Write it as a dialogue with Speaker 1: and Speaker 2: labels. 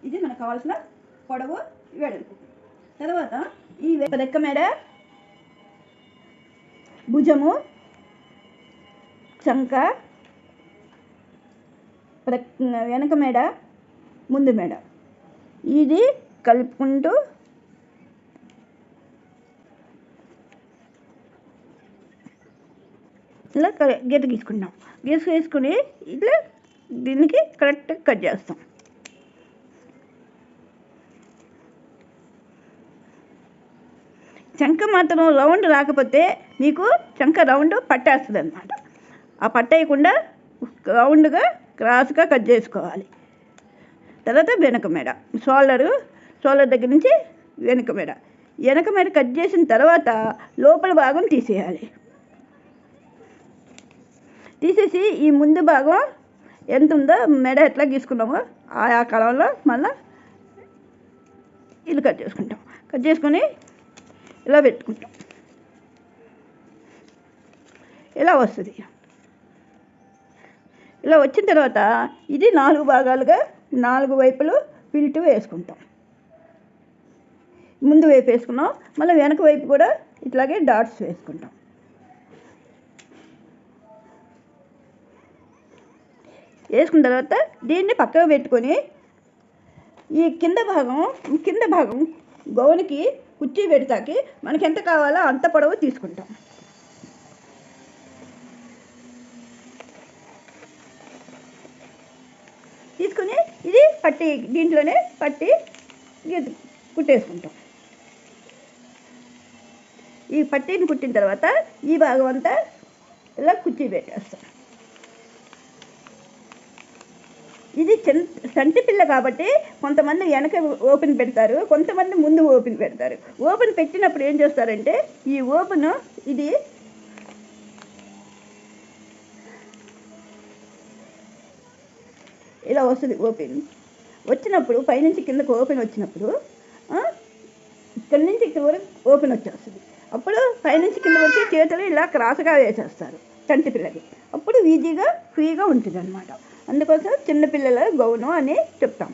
Speaker 1: ఇది మనకు కావాల్సిన పొడవు వెడల్పు. తర్వాత ఈ రెక్క మేడ, భుజము, చంక, వెనక మేడ, ముందు మేడ ఇది కలుపుకుంటూ ఇలా గీత గీసుకుంటాం. గీసుకుని ఇట్లా దీనికి కరెక్ట్గా కట్ చేస్తాం. చంక మాత్రం రౌండ్ రాకపోతే మీకు చంక రౌండ్ పట్టేస్తుంది అన్నమాట. ఆ పట్టేయకుండా రౌండ్గా క్రాస్గా కట్ చేసుకోవాలి. తర్వాత వెనక మెడ, షోల్డర్ దగ్గర నుంచి వెనక మెడ కట్ చేసిన తర్వాత లోపల భాగం తీసేయాలి. తీసేసి ఈ ముందు భాగం ఎంత ఉందో మెడ ఎట్లా గీసుకున్నామో ఆ కలంలో మళ్ళీ ఇది కట్ చేసుకుంటాం. కట్ చేసుకొని ఇలా పెట్టుకుంటాం. ఇలా వస్తుంది. ఇలా వచ్చిన తర్వాత ఇది 4 భాగాలుగా 4 వైపులు పిల్టు వేసుకుంటాం. ముందు వైపు వేసుకున్నాం, మళ్ళీ వెనక వైపు కూడా ఇట్లాగే డాట్స్ వేసుకుంటాం. వేసుకున్న తర్వాత దీన్ని పక్కకు పెట్టుకొని ఈ కింద భాగం గౌన్కి కుర్చీ పెడతాకి మనకి ఎంత కావాలో అంత పొడవు తీసుకుంటాం. తీసుకుని ఇది దీంట్లోనే పట్టి కుట్టేసుకుంటాం. ఈ పట్టీని కుట్టిన తర్వాత ఈ భాగం అంతా ఇలా కుర్చీ పెట్టేస్తాం. ఇది చంటి పిల్ల కాబట్టి కొంతమంది వెనక ఓపెన్ పెడతారు, కొంతమంది ముందు ఓపెన్ పెడతారు. ఓపెన్ పెట్టినప్పుడు ఏం చేస్తారంటే ఈ ఓపెన్ ఇది ఇలా వస్తుంది. ఓపెన్ వచ్చినప్పుడు పైనుంచి కిందకు ఓపెన్ వచ్చినప్పుడు ఇక్కడి నుంచి ఇక్కడ వరకు ఓపెన్ వచ్చేస్తుంది. అప్పుడు పైనుంచి కింద వచ్చి చేతులు ఇలా క్రాస్గా వేసేస్తారు చంటి పిల్లకి. అప్పుడు ఈజీగా ఫ్రీగా ఉంటుంది అన్నమాట. అందుకోసం చిన్నపిల్లల గౌను అని చెప్తాం.